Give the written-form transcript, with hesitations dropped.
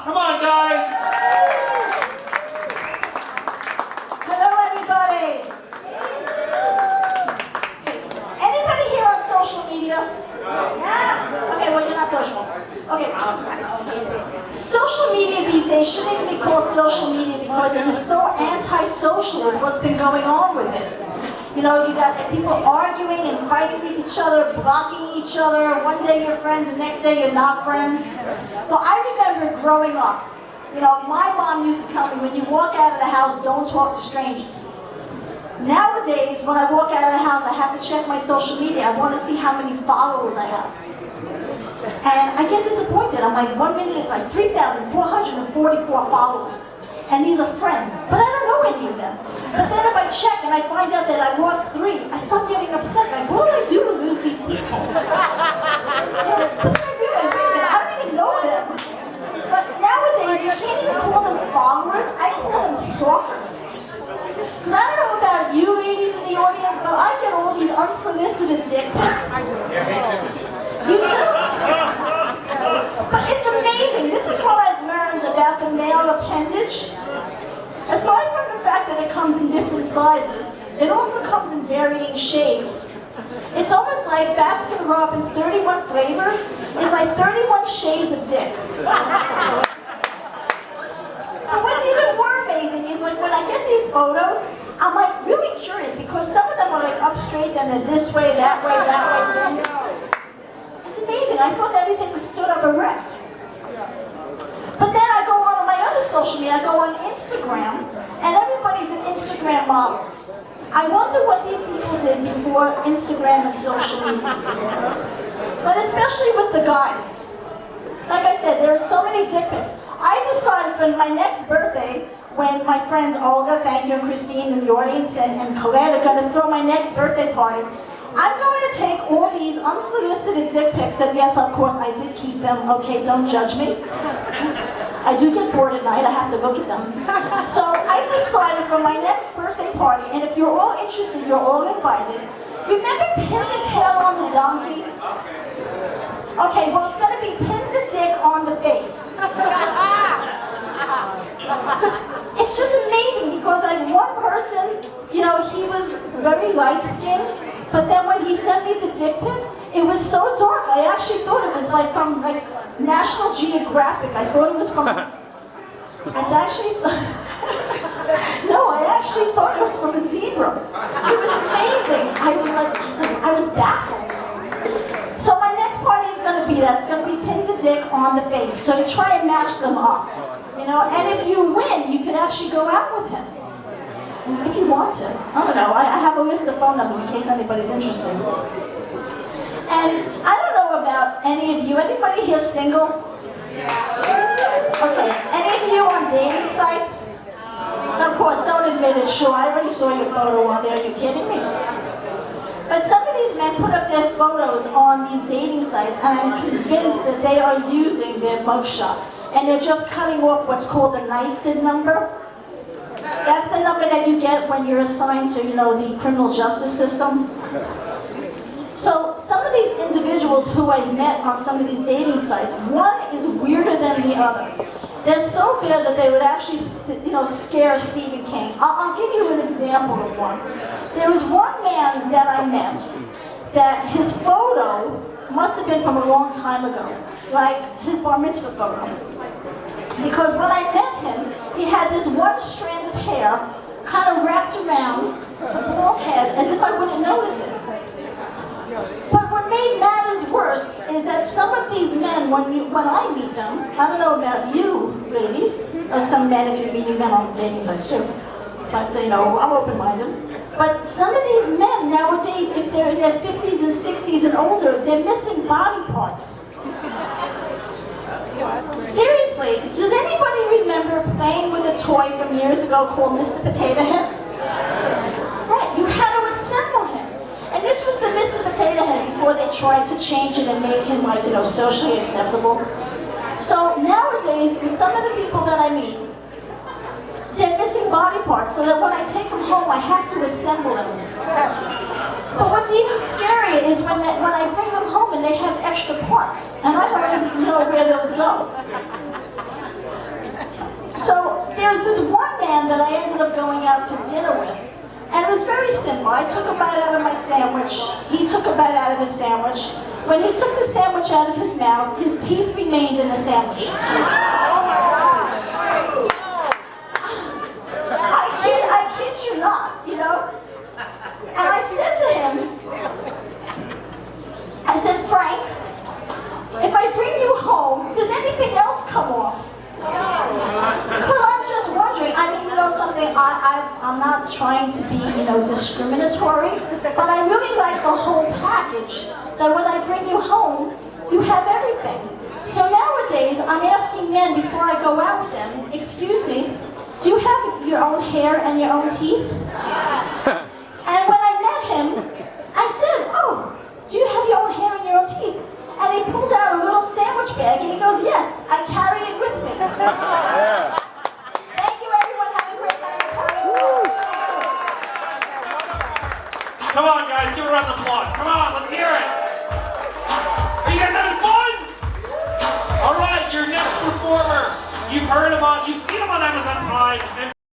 Rah! Come on, guys! Hello, everybody. Anybody here on social media? Yeah? Okay, well, you're not social. Okay. Social media these days shouldn't even be called social media because it is so anti-social with what's been going on with it. You know, you got people arguing and fighting with each other, blocking each other. One day you're friends, the next day you're not friends. Well, I remember growing up, you know, my mom used to tell me, when you walk out of the house, don't talk to strangers. Nowadays, when I walk out of the house, I have to check my social media. I want to see how many followers I have. And I get disappointed. I'm like, 1 minute it's like 3,444 followers. And these are friends, but I don't know any of them. But then if I check and I find out that I lost 3, I start getting upset. Like, what did I do to lose these people? But then I realize, wait a minute, I don't even know them. But nowadays, you can't even call them followers. I call them stalkers. Because I don't know about you ladies in the audience, but I get all these unsolicited dick pics. You too? But it's amazing. This is what I've learned about the male appendage. Aside from the fact that it comes in different sizes, it also comes in varying shades. It's almost like Baskin-Robbins 31 flavors. It's like 31 shades of dick. But what's even more amazing is like when I get these photos, I'm like really curious because some of them are like up straight and then this way, that way, that way. It's amazing. I thought everything was stood up erect. But then I go on my other social media, I go on Instagram, and everybody's an Instagram model. I wonder what these people did before Instagram and social media. But especially with the guys. Like I said, there are so many dick pics. I decided for my next birthday, when my friends Olga, thank you, and Christine in the audience, and Colette are going to throw my next birthday party, I'm going to take all these unsolicited dick pics, and yes, of course, I did keep them. Okay, don't judge me. I do get bored at night, I have to look at them. So I decided for my next birthday party, and if you're all interested, you're all invited. Remember pin the tail on the donkey? Okay, well, it's going to be pin the dick on the face. It's just amazing because like one person, you know, he was very light-skinned, but then when he sent me the dick pic, it was so dark. I actually thought it was like from like National Geographic. I thought it was from. I actually. No, I actually thought it was from a zebra. It was amazing. I was baffled. So my next party is going to be that. It's going to be pin the dick on the face. So you try and match them up, you know. And if you win, you can actually go out with him. If you want to. I don't know. I have a list of phone numbers in case anybody's interested. And I don't know about any of you. Anybody here single? Okay. Any of you on dating sites? Of course, don't admit it. Sure, I already saw your photo on there. Are you kidding me? But some of these men put up their photos on these dating sites, and I'm convinced that they are using their mugshot. And they're just cutting off what's called the NICID number. That's the number that you get when you're assigned to, you know, the criminal justice system. So some of these individuals who I've met on some of these dating sites, one is weirder than the other. They're so weird that they would actually, you know, scare Stephen King. I'll give you an example of one. There was one man that I met that his photo must have been from a long time ago, like his bar mitzvah photo. Because when I met him, he had this one strand of hair kind of wrapped around the bald head as if I wouldn't notice it. But what made matters worse is that some of these men, when I meet them, I don't know about you ladies, or some men if you're meeting men on the dating sites too, but you know, I'm open-minded. But some of these men nowadays, if they're in their 50s and 60s and older, they're missing body parts. Seriously, does anybody remember playing with a toy from years ago called Mr. Potato Head? Right, you had to assemble him. And this was the Mr. Potato Head before they tried to change it and make him like, you know, socially acceptable. So nowadays, with some of the people that I meet, they're missing body parts, so that when I take them home, I have to assemble them. But what's even scarier is when I bring them home and they have extra parts, and I don't even know where those go. that I ended up going out to dinner with. And it was very simple. I took a bite out of my sandwich. He took a bite out of his sandwich. When he took the sandwich out of his mouth, his teeth remained in the sandwich. I kid you not, you know? And I said to him, I said, Frank, if I bring you home, does anything else come off? Well, I'm just wondering. I mean, you know something, I'm not trying to be, you know, discriminatory, but I really like the whole package, that when I bring you home, you have everything. So nowadays, I'm asking men before I go out with them, excuse me, do you have your own hair and your own teeth? And when I met him, I said, oh, do you have your own hair and your own teeth? And he pulled out a little sandwich bag and he goes, yes, I carry it with me. Thank you, everyone. Have a great night. Come on, guys, give a round of applause. Come on, let's hear it. Are you guys having fun? All right, your next performer. You've heard him on, you've seen him on Amazon Prime.